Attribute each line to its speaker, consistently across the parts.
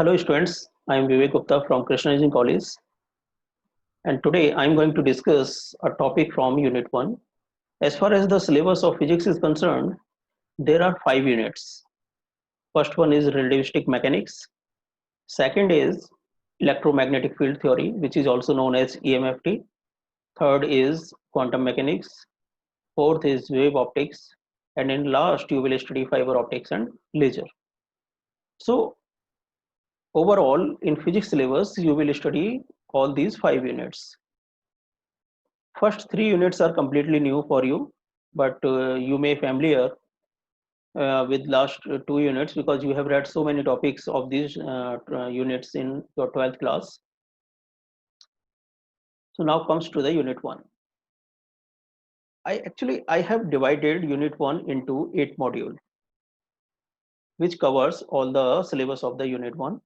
Speaker 1: Hello students, I am Vivek Gupta from Krishna Engineering College, and today I am going to discuss a topic from Unit 1. As far as the syllabus of physics is concerned, there are 5 units. First one is relativistic mechanics, second is electromagnetic field theory, which is also known as EMFT, third is quantum mechanics, fourth is wave optics, and in last you will study fiber optics and laser. So overall, in physics syllabus, you will study all these 5 units. First 3 units are completely new for you, but you may familiar with last 2 units because you have read so many topics of these units in your 12th class. So now comes to the unit 1. I have divided unit 1 into 8 modules, which covers all the syllabus of the unit 1.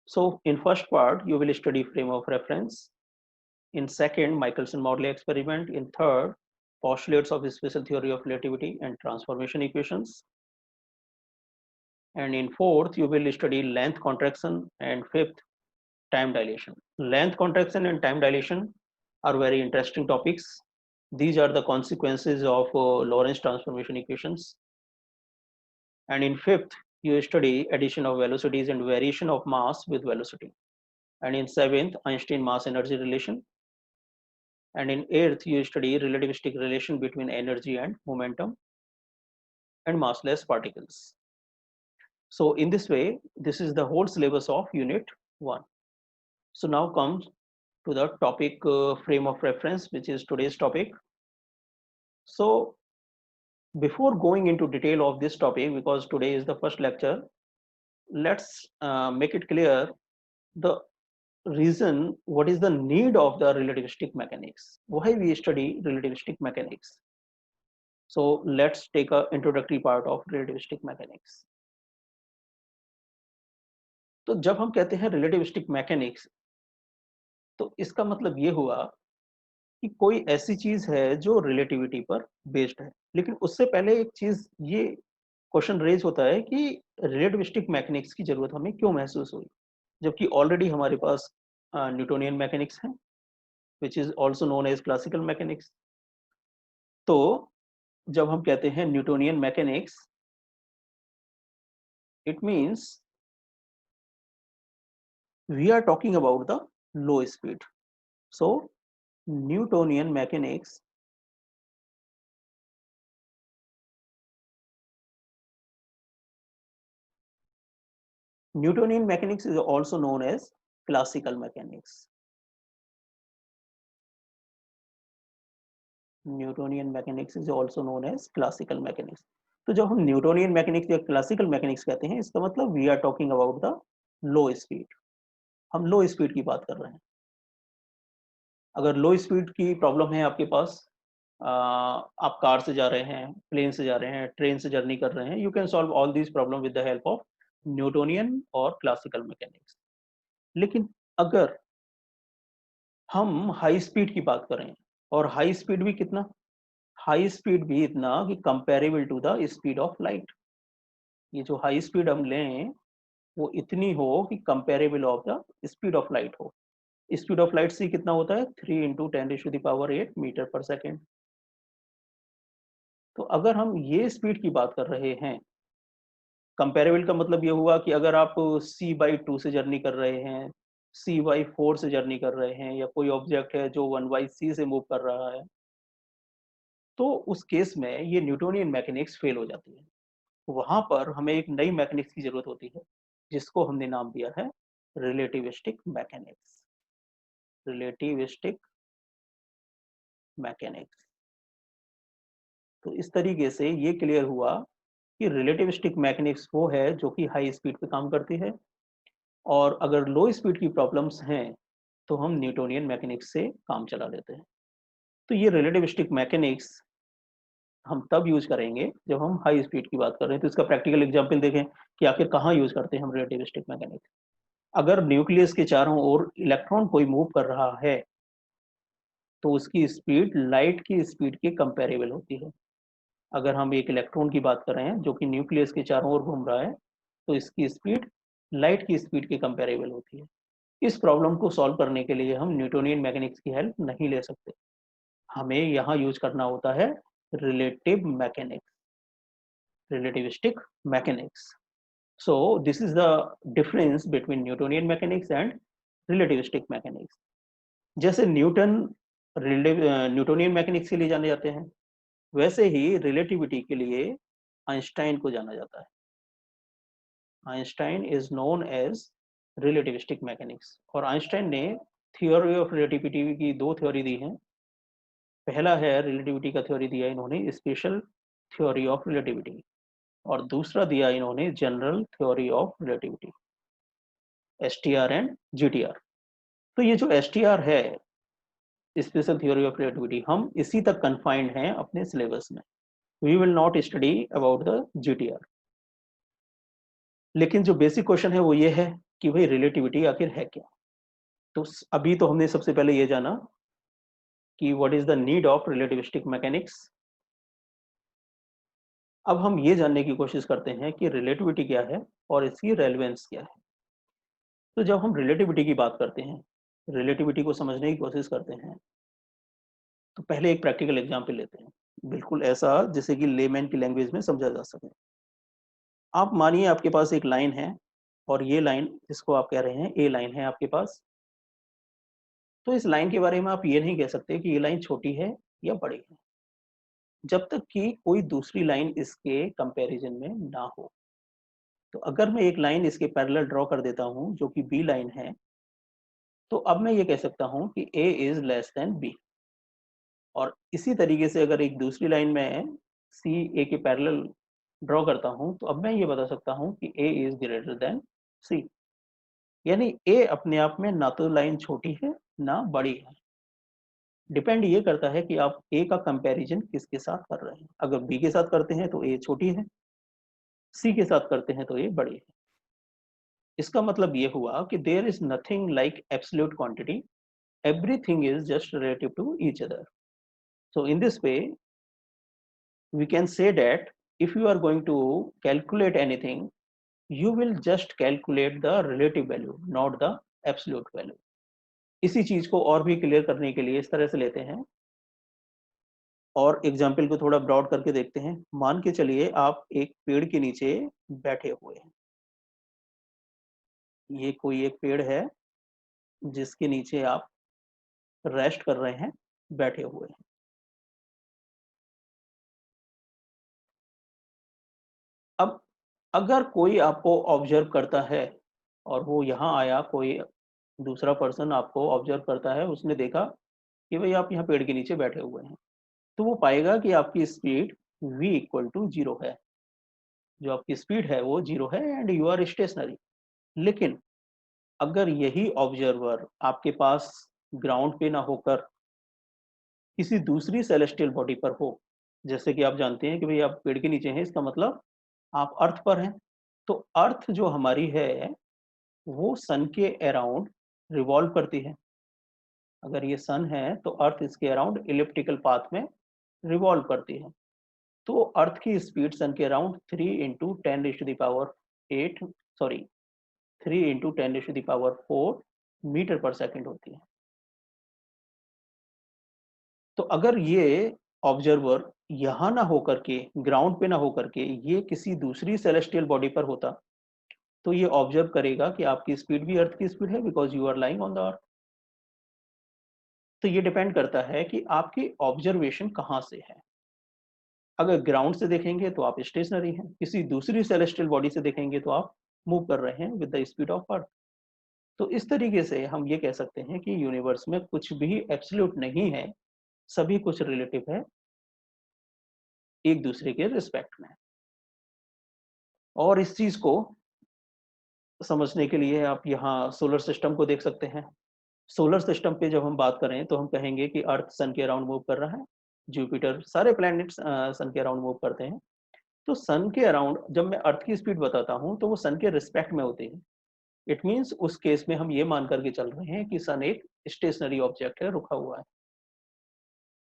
Speaker 1: So in first part, you will study frame of reference. In second, Michelson-Morley experiment. In third, postulates of the special theory of relativity and transformation equations. And in fourth, you will study length contraction, and fifth, time dilation. Length contraction and time dilation are very interesting topics. These are the consequences of Lorentz transformation equations. And in fifth, you study addition of velocities and variation of mass with velocity. And in seventh, Einstein mass energy relation. And in eighth, you study relativistic relation between energy and momentum and massless particles. So in this way, this is the whole syllabus of unit 1. So now comes to the topic frame of reference, which is today's topic. So before going into detail of this topic, because today is the first lecture, let's make it clear the reason, what is the need of the relativistic mechanics, why we study relativistic mechanics. So let's take a introductory part of relativistic mechanics. तो जब हम कहते हैं relativistic mechanics, तो इसका मतलब ये हुआ कि कोई ऐसी चीज है जो रिलेटिविटी पर बेस्ड है। लेकिन उससे पहले एक चीज ये क्वेश्चन रेज होता है कि रिलेटिविस्टिक मैकेनिक्स की जरूरत हमें क्यों महसूस हुई, जबकि ऑलरेडी हमारे पास न्यूटोनियन मैकेनिक्स है, which is also known as classical mechanics. तो जब हम कहते हैं Newtonian mechanics, it means we are talking about the low speed. So Newtonian mechanics Newtonian mechanics is also known as classical mechanics. Newtonian mechanics is also known as classical mechanics. तो जब हम Newtonian mechanics या classical mechanics कहते हैं, इसका मतलब we are talking about the low speed. हम low speed की बात कर रहे हैं। अगर लो स्पीड की प्रॉब्लम है आपके पास, आप कार से जा रहे हैं, प्लेन से जा रहे हैं, ट्रेन से जर्नी कर रहे हैं, you can solve all these problem with the help of Newtonian और क्लासिकल मैकेनिक्स। लेकिन अगर हम हाई स्पीड की बात करें, और हाई स्पीड भी कितना, हाई स्पीड भी इतना कि comparable to the speed of light. ये जो हाई स्पीड हम लें वो इतनी हो कि comparable of the speed of light हो। स्पीड ऑफ लाइट से कितना होता है, 3 × 10⁸ मीटर पर सेकेंड। तो अगर हम ये स्पीड की बात कर रहे हैं, कंपेरेबल का मतलब ये हुआ कि अगर आप c/2 से जर्नी कर रहे हैं, c/4 से जर्नी कर रहे हैं, या कोई ऑब्जेक्ट है जो 1/c से मूव कर रहा है, तो उस केस में ये न्यूटोनियन मैकेनिक्स फेल हो जाती है। वहां पर हमें एक नई मैकेनिक्स की जरूरत होती है, जिसको हमने नाम दिया है रिलेटिविस्टिक मैकेनिक्स। Relativistic mechanics. तो इस तरीके से ये क्लियर हुआ कि रिलेटिविस्टिक मैकेनिक्स वो है जो कि हाई स्पीड पे काम करती है, और अगर लो स्पीड की प्रॉब्लम्स हैं तो हम न्यूटोनियन मैकेनिक्स से काम चला लेते हैं। तो ये रिलेटिविस्टिक मैकेनिक्स हम तब यूज करेंगे जब हम हाई स्पीड की बात कर रहे हैं। तो इसका प्रैक्टिकल एग्जांपल देखें कि आखिर कहाँ यूज करते हैं हम रिलेटिविस्टिक मैकेनिक्स। अगर न्यूक्लियस के चारों ओर इलेक्ट्रॉन कोई मूव कर रहा है तो उसकी स्पीड लाइट की स्पीड के कंपेरेबल होती है। अगर हम एक इलेक्ट्रॉन की बात कर रहे हैं जो कि न्यूक्लियस के चारों ओर घूम रहा है, तो इसकी स्पीड लाइट की स्पीड के कंपेरेबल होती है। इस प्रॉब्लम को सॉल्व करने के लिए हम न्यूटोनियन मैकेनिक्स की हेल्प नहीं ले सकते, हमें यहाँ यूज करना होता है relative mechanics, relativistic mechanics. So this is the difference between Newtonian mechanics and relativistic mechanics. जैसे न्यूटन न्यूटोनियन मैकेनिक्स के लिए जाने जाते हैं, वैसे ही रिलेटिविटी के लिए आइंस्टाइन को जाना जाता है। Einstein is known as relativistic mechanics. और आइंस्टाइन ने थियोरी ऑफ रिलेटिविटी की दो थ्योरी दी हैं। पहला है रिलेटिविटी का थ्योरी दिया इन्होंने स्पेशल थ्योरी ऑफ रिलेटिविटी, और दूसरा दिया इन्होंने general theory of relativity, STR and GTR. तो ये जो एसटीआर है, स्पेशल थ्योरी ऑफ रिलेटिविटी, हम इसी तक कन्फाइंड हैं अपने सिलेबस में। We will not study about the GTR. लेकिन जो बेसिक क्वेश्चन है वो ये है कि भाई रिलेटिविटी आखिर है क्या। तो अभी तो हमने सबसे पहले ये जाना कि what is the need of relativistic mechanics. अब हम ये जानने की कोशिश करते हैं कि रिलेटिविटी क्या है और इसकी रेलेवेंस क्या है। तो जब हम रिलेटिविटी की बात करते हैं, रिलेटिविटी को समझने की कोशिश करते हैं, तो पहले एक प्रैक्टिकल एग्जाम्पल लेते हैं, बिल्कुल ऐसा जिसे कि लेमैन की लैंग्वेज में समझा जा सके। आप मानिए आपके पास एक लाइन है, और ये लाइन जिसको आप कह रहे हैं ए लाइन है आपके पास। तो इस लाइन के बारे में आप ये नहीं कह सकते कि ये लाइन छोटी है या बड़ी है, जब तक कि कोई दूसरी लाइन इसके कंपैरिजन में ना हो। तो अगर मैं एक लाइन इसके पैरेलल ड्रॉ कर देता हूं जो कि बी लाइन है, तो अब मैं ये कह सकता हूं कि ए इज लेस देन बी। और इसी तरीके से अगर एक दूसरी लाइन में सी ए के पैरेलल ड्रॉ करता हूं, तो अब मैं ये बता सकता हूं कि ए इज ग्रेटर देन सी। यानी ए अपने आप में ना तो लाइन छोटी है ना बड़ी है। डिपेंड ये करता है कि आप ए का कंपैरिजन किसके साथ कर रहे हैं। अगर बी के साथ करते हैं तो ए छोटी है, सी के साथ करते हैं तो ए बड़ी है। इसका मतलब ये हुआ कि there is nothing like absolute quantity, everything is just relative to each other. So in this way we can say that if you are going to calculate anything, you will just calculate the relative value, not the absolute value. इसी चीज को और भी clear करने के लिए इस तरह से लेते हैं और एग्जाम्पल को थोड़ा ब्रॉड करके देखते हैं। मान के चलिए आप एक पेड़ के नीचे बैठे हुए हैं। ये कोई एक पेड़ है जिसके नीचे आप रेस्ट कर रहे हैं, बैठे हुए हैं। अब अगर कोई आपको ऑब्जर्व करता है और वो यहाँ आया, कोई दूसरा पर्सन आपको ऑब्जर्व करता है, उसने देखा कि भाई आप यहाँ पेड़ के नीचे बैठे हुए हैं, तो वो पाएगा कि आपकी स्पीड v इक्वल टू 0 है। जो आपकी स्पीड है वो 0 है एंड यू आर स्टेशनरी। लेकिन अगर यही ऑब्जर्वर आपके पास ग्राउंड पे ना होकर किसी दूसरी सेलेस्टियल बॉडी पर हो, जैसे कि आप जानते हैं कि भाई आप पेड़ के नीचे हैं, इसका मतलब आप अर्थ पर हैं। तो अर्थ जो हमारी है वो सन के अराउंड रिवॉल्व करती है। अगर ये सन है तो अर्थ इसके अराउंड इलिप्टिकल पाथ में रिवॉल्व करती है। तो अर्थ की स्पीड सन के अराउंड 3 × 10⁸ सॉरी 3 × 10⁴ मीटर पर सेकेंड होती है। तो अगर ये ऑब्जर्वर यहाँ ना होकर के, ग्राउंड पे ना होकर के, ये किसी दूसरी सेलेस्टियल बॉडी पर होता, तो ये ऑब्जर्व करेगा कि आपकी स्पीड भी अर्थ की स्पीड है, because you are lying on the earth. तो ये डिपेंड करता है कि आपकी ऑब्जर्वेशन कहाँ से है। अगर ग्राउंड से देखेंगे तो आप स्टेशनरी हैं, किसी दूसरी सेलेस्टियल बॉडी से देखेंगे तो आप मूव कर रहे हैं with the speed of earth. तो इस तरीके से हम ये कह सकते हैं कि यूनिवर्स में कुछ भी एब्सोल्यूट नहीं है, सभी कुछ रिलेटिव है एक दूसरे के रिस्पेक्ट में। और इस चीज को समझने के लिए आप यहाँ सोलर सिस्टम को देख सकते हैं। सोलर सिस्टम पे जब हम बात करें तो हम कहेंगे कि अर्थ सन के अराउंड मूव कर रहा है, जुपिटर, सारे प्लैनेट्स सन के अराउंड मूव करते हैं। तो सन के अराउंड जब मैं अर्थ की स्पीड बताता हूं तो वो सन के रिस्पेक्ट में होती है। इट मीन्स उस केस में हम ये मान करके चल रहे हैं कि सन एक स्टेशनरी ऑब्जेक्ट है, रुका हुआ है।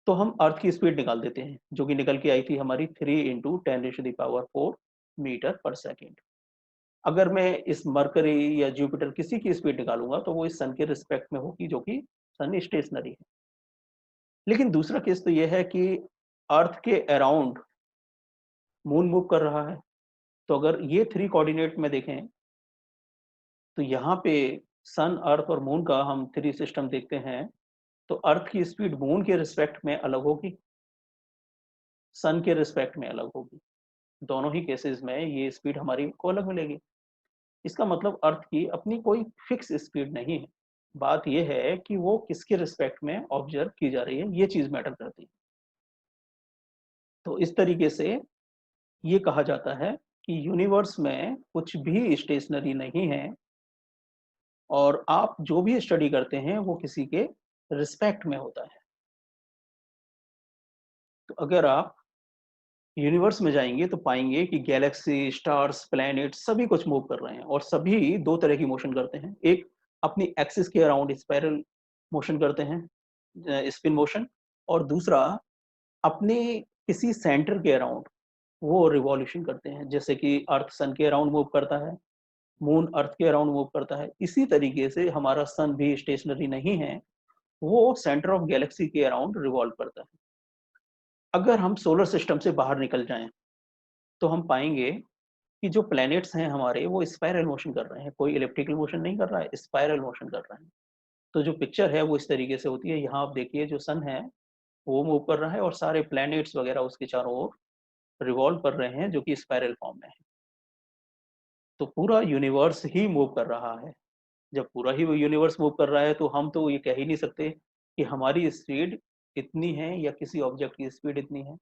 Speaker 1: तो हम अर्थ की स्पीड निकाल देते हैं, जो कि निकल के आई थी हमारी 3 × 10⁴ मीटर पर सेकेंड। अगर मैं इस मरकरी या जुपिटर किसी की स्पीड निकालूंगा तो वो इस सन के रिस्पेक्ट में होगी, जो कि सन स्टेशनरी है। लेकिन दूसरा केस तो ये है कि अर्थ के अराउंड मून मूव कर रहा है। तो अगर ये 3 कोऑर्डिनेट में देखें तो यहाँ पे सन, अर्थ और मून का हम 3 सिस्टम देखते हैं। तो अर्थ की स्पीड मून के रिस्पेक्ट में अलग होगी, सन के रिस्पेक्ट में अलग होगी। दोनों ही केसेस में ये स्पीड हमारी को अलग मिलेगी। इसका मतलब अर्थ की अपनी कोई फिक्स स्पीड नहीं है। बात यह है कि वो किसके रिस्पेक्ट में ऑब्जर्व की जा रही है, ये चीज मैटर करती है। तो इस तरीके से ये कहा जाता है कि यूनिवर्स में कुछ भी स्टेशनरी नहीं है, और आप जो भी स्टडी करते हैं वो किसी के रिस्पेक्ट में होता है। तो अगर आप यूनिवर्स में जाएंगे तो पाएंगे कि गैलेक्सी, स्टार्स, प्लैनेट सभी कुछ मूव कर रहे हैं, और सभी 2 तरह की मोशन करते हैं। एक अपनी एक्सिस के अराउंड स्पाइरल मोशन करते हैं, स्पिन मोशन, और दूसरा अपने किसी सेंटर के अराउंड वो रिवॉल्यूशन करते हैं। जैसे कि अर्थ सन के अराउंड मूव करता है, मून अर्थ के अराउंड मूव करता है। इसी तरीके से हमारा सन भी स्टेशनरी नहीं है, वो सेंटर ऑफ गैलेक्सी के अराउंड रिवॉल्व करता है। अगर हम सोलर सिस्टम से बाहर निकल जाएं तो हम पाएंगे कि जो प्लैनेट्स हैं हमारे, वो स्पाइरल मोशन कर रहे हैं, कोई इलिप्टिकल मोशन नहीं कर रहा है, स्पाइरल मोशन कर रहे हैं। तो जो पिक्चर है वो इस तरीके से होती है। यहाँ आप देखिए, जो सन है वो मूव कर रहा है और सारे प्लैनेट्स वगैरह उसके चारों ओर रिवॉल्व कर रहे हैं, जो कि स्पाइरल फॉर्म में है। तो पूरा यूनिवर्स ही मूव कर रहा है। जब पूरा ही वो यूनिवर्स मूव कर रहा है तो हम तो ये कह ही नहीं सकते कि हमारी स्पीड इतनी है या किसी ऑब्जेक्ट की स्पीड इतनी है।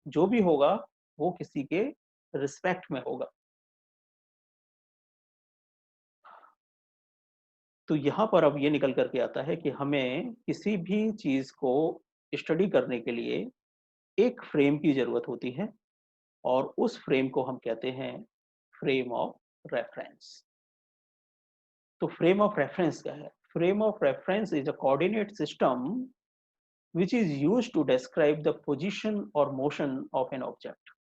Speaker 1: जो भी होगा वो किसी के रिस्पेक्ट में होगा। तो यहाँ पर अब ये निकल करके आता है कि हमें किसी भी चीज को स्टडी करने के लिए एक फ्रेम की जरूरत होती है, और उस फ्रेम को हम कहते हैं फ्रेम ऑफ रेफरेंस। तो फ्रेम ऑफ रेफरेंस क्या है? Frame of reference is a coordinate system which is used to describe the position or motion of an object.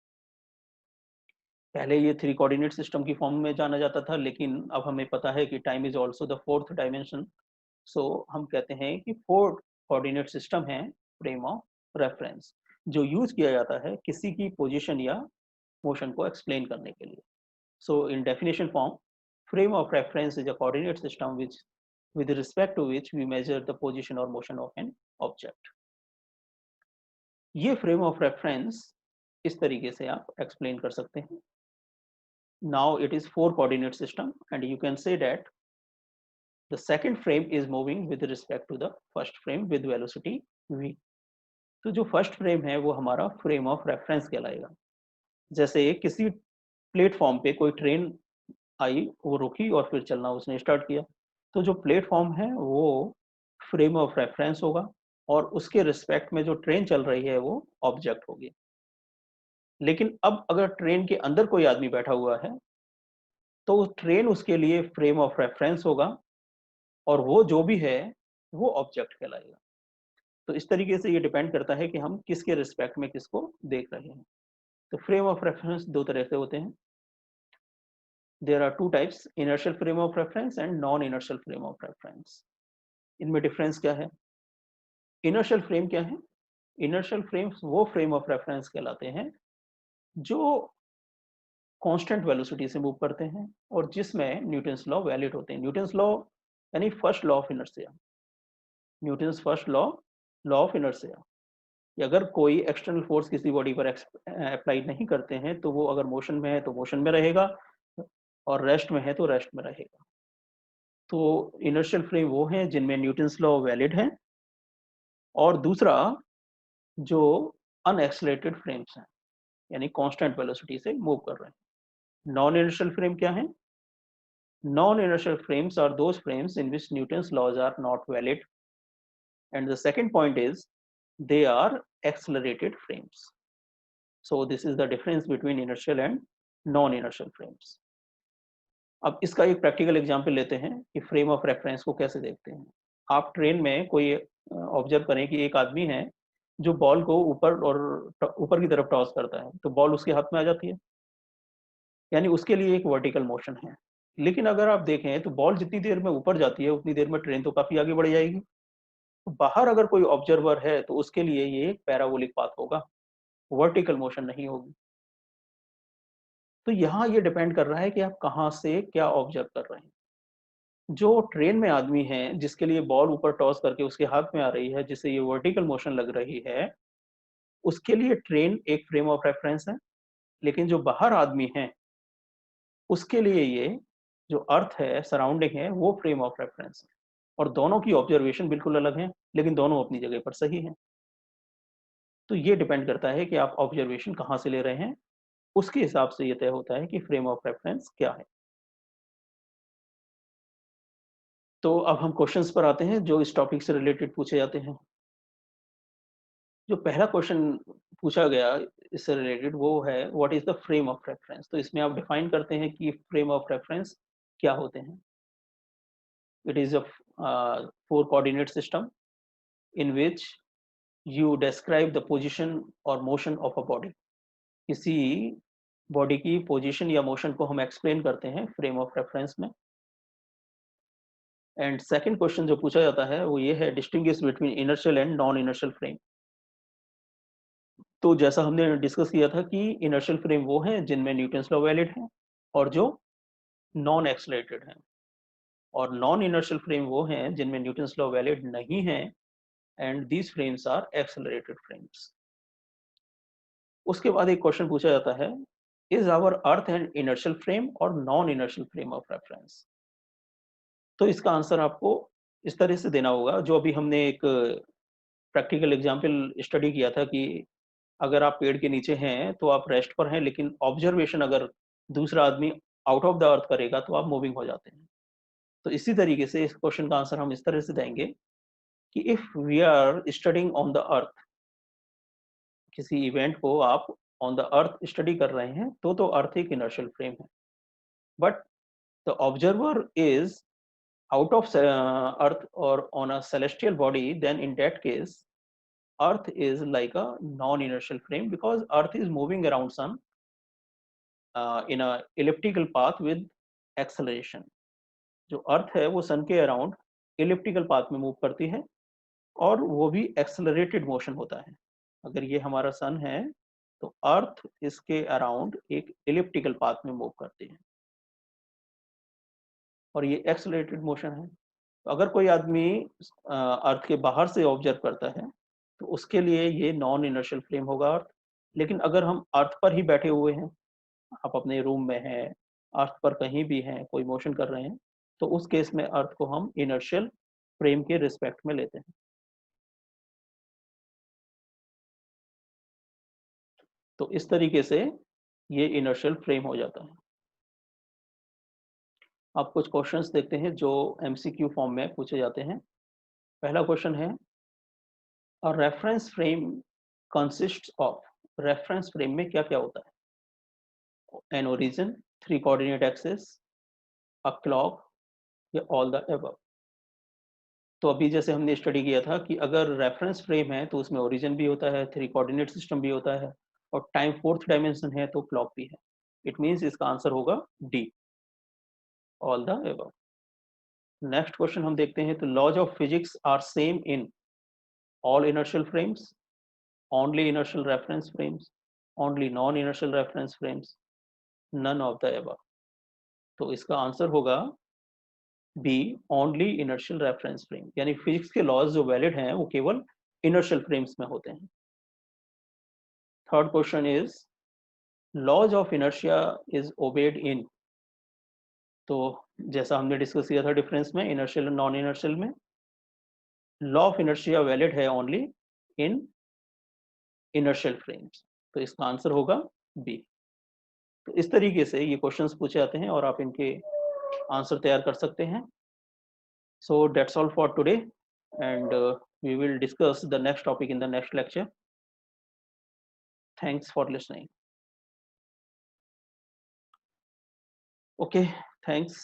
Speaker 1: पहले ये 3 कोऑर्डिनेट सिस्टम की फॉर्म में जाना जाता था, लेकिन अब हमें पता है कि time is also the 4th dimension. So हम कहते हैं कि 4 कोऑर्डिनेट सिस्टम है फ्रेम ऑफ रेफरेंस, जो यूज किया जाता है किसी की पोजीशन या मोशन को एक्सप्लेन करने के लिए। So in definition form, frame of reference is a coordinate system which with respect to which we measure the position or motion of an object. ये फ्रेम ऑफ रेफरेंस इस तरीके से आप एक्सप्लेन कर सकते हैं। Now it is 4 coordinate system and you can say that the second frame is moving with respect to the first frame with velocity v। तो जो फर्स्ट फ्रेम है वो हमारा फ्रेम ऑफ रेफरेंस कहलाएगा। जैसे किसी प्लेटफॉर्म पे कोई ट्रेन आई, वो रुकी और फिर चलना उसने स्टार्ट किया, तो जो प्लेटफॉर्म है वो फ्रेम ऑफ रेफरेंस होगा, और उसके रिस्पेक्ट में जो ट्रेन चल रही है वो ऑब्जेक्ट होगी। लेकिन अब अगर ट्रेन के अंदर कोई आदमी बैठा हुआ है तो ट्रेन उसके लिए फ्रेम ऑफ रेफरेंस होगा, और वो जो भी है वो ऑब्जेक्ट कहलाएगा। तो इस तरीके से ये डिपेंड करता है कि हम किसके रिस्पेक्ट में किसको देख रहे हैं। तो फ्रेम ऑफ रेफरेंस 2 तरह से होते हैं। There are 2 types, inertial frame of reference and non inertial frame of reference. इनमें डिफरेंस क्या है? इनर्शियल फ्रेम क्या है? इनर्शियल फ्रेम्स वो फ्रेम ऑफ रेफरेंस कहलाते हैं जो कांस्टेंट वेलोसिटी से मूव करते हैं, और जिसमें न्यूटन्स लॉ वैलिड होते हैं। न्यूटन्स लॉ यानी first law of inertia, Newton's first law, law of inertia. अगर कोई एक्सटर्नल फोर्स किसी बॉडी पर अप्लाई नहीं करते हैं तो वो अगर मोशन में है तो मोशन में रहेगा, और रेस्ट में है तो रेस्ट में रहेगा। तो इनर्शियल फ्रेम वो हैं जिनमें न्यूटन्स लॉ वैलिड है, और दूसरा जो अनएक्सलेटेड फ्रेम्स हैं, यानी कांस्टेंट वेलोसिटी से मूव कर रहे हैं। नॉन इनर्शियल फ्रेम क्या है? Non-inertial frames are those frames in which Newton's laws are not valid. And the second point is they are accelerated frames. So this is the difference between inertial and non-inertial frames. अब इसका एक practical example लेते हैं कि frame of reference को कैसे देखते हैं। आप ट्रेन में कोई ऑब्जर्व करें कि एक आदमी है जो बॉल को ऊपर और ऊपर की तरफ टॉस करता है, तो बॉल उसके हाथ में आ जाती है। यानी उसके लिए एक वर्टिकल मोशन है। लेकिन अगर आप देखें तो बॉल जितनी देर में ऊपर जाती है उतनी देर में ट्रेन तो काफी आगे बढ़ जाएगी। तो बाहर अगर कोई ऑब्जर्वर है तो उसके लिए ये पैराबोलिक पाथ होगा, वर्टिकल मोशन नहीं होगी। तो यहाँ ये डिपेंड कर रहा है कि आप कहाँ से क्या ऑब्जर्व कर रहे हैं। जो ट्रेन में आदमी है जिसके लिए बॉल ऊपर टॉस करके उसके हाथ में आ रही है, जिससे ये वर्टिकल मोशन लग रही है, उसके लिए ट्रेन एक फ्रेम ऑफ रेफरेंस है। लेकिन जो बाहर आदमी है उसके लिए ये जो अर्थ है, सराउंडिंग है, वो फ्रेम ऑफ रेफरेंस है। और दोनों की ऑब्जर्वेशन बिल्कुल अलग है, लेकिन दोनों अपनी जगह पर सही हैं। तो ये डिपेंड करता है कि आप ऑब्जर्वेशन कहाँ से ले रहे हैं, उसके हिसाब से ये तय होता है कि फ्रेम ऑफ रेफरेंस क्या है। तो अब हम क्वेश्चंस पर आते हैं जो इस टॉपिक से रिलेटेड पूछे जाते हैं। जो पहला क्वेश्चन पूछा गया इससे रिलेटेड वो है what is the frame of reference. तो इसमें आप डिफाइन करते हैं कि फ्रेम ऑफ रेफरेंस क्या होते हैं। It is a four coordinate system in which you describe the position और मोशन ऑफ अ बॉडी। किसी बॉडी की पोजीशन या मोशन को हम एक्सप्लेन करते हैं फ्रेम ऑफ रेफरेंस में। एंड सेकंड क्वेश्चन जो पूछा जाता है वो ये है distinguish between inertial and non inertial frame. तो जैसा हमने डिस्कस किया था कि इनर्शियल फ्रेम वो हैं जिनमें न्यूटन्स लॉ वैलिड है और जो नॉन एक्सलरेटेड हैं, और नॉन इनर्शियल फ्रेम वो हैं जिनमें न्यूटन्स लॉ वैलिड नहीं है and these frames are accelerated frames. उसके बाद एक क्वेश्चन पूछा जाता है is our earth and inertial frame और non inertial frame of reference. तो इसका आंसर आपको इस तरह से देना होगा, जो अभी हमने एक प्रैक्टिकल एग्जाम्पल स्टडी किया था कि अगर आप पेड़ के नीचे हैं तो आप रेस्ट पर हैं, लेकिन ऑब्जर्वेशन अगर दूसरा आदमी आउट ऑफ द अर्थ करेगा तो आप मूविंग हो जाते हैं। तो इसी तरीके से इस क्वेश्चन का आंसर हम इस तरह से देंगे कि if we are standing on the earth, किसी इवेंट को आप ऑन द अर्थ स्टडी कर रहे हैं तो अर्थ एक इनर्शियल फ्रेम है। But the observer is out of earth or on a celestial body, then in that case earth is like a non-inertial frame because earth is moving around sun in a elliptical path with acceleration। जो अर्थ है वो सन के around elliptical path में move करती है और वो भी एक्सेलरेटेड मोशन होता है। अगर ये हमारा सन है तो अर्थ इसके अराउंड एक इलिप्टिकल पाथ में मूव करती है और ये एक्सेलरेटेड मोशन है। तो अगर कोई आदमी अर्थ के बाहर से ऑब्जर्व करता है तो उसके लिए ये नॉन इनर्शियल फ्रेम होगा अर्थ। लेकिन अगर हम अर्थ पर ही बैठे हुए हैं, आप अपने रूम में हैं, अर्थ पर कहीं भी हैं, कोई मोशन कर रहे हैं, तो उस केस में अर्थ को हम इनर्शियल फ्रेम के रिस्पेक्ट में लेते हैं। तो इस तरीके से ये इनर्शियल फ्रेम हो जाता है। आप कुछ क्वेश्चंस देखते हैं जो एमसीक्यू फॉर्म में पूछे जाते हैं। पहला क्वेश्चन है और reference frame consist of. Reference frame में क्या क्या होता है? An origin, three coordinate axis, a clock, या ऑल द अबव। तो अभी जैसे हमने स्टडी किया था कि अगर रेफरेंस फ्रेम है तो उसमें ओरिजिन भी होता है, थ्री कोऑर्डिनेट सिस्टम भी होता है और टाइम फोर्थ डायमेंशन है तो क्लॉक भी है। इट मींस इसका आंसर होगा D, all the above. Next question हम देखते हैं तो laws of physics are same in all inertial frames, only inertial reference frames, only non inertial reference frames, none of the above। तो इसका answer होगा B, only inertial reference frame. यानी physics के laws जो वैलिड हैं वो केवल inertial frames में होते हैं। Third question is laws of inertia is obeyed in. तो जैसा हमने डिस्कस किया था डिफरेंस में इनर्शियल और नॉन इनर्शियल में, लॉ ऑफ इनर्शिया वैलिड है ओनली इन इनर्शियल फ्रेम्स। तो इसका आंसर होगा बी। तो इस तरीके से ये क्वेश्चंस पूछे जाते हैं और आप इनके आंसर तैयार कर सकते हैं। So that's all for today, and we will discuss the next topic in the next lecture. Thanks for listening. Okay, thanks.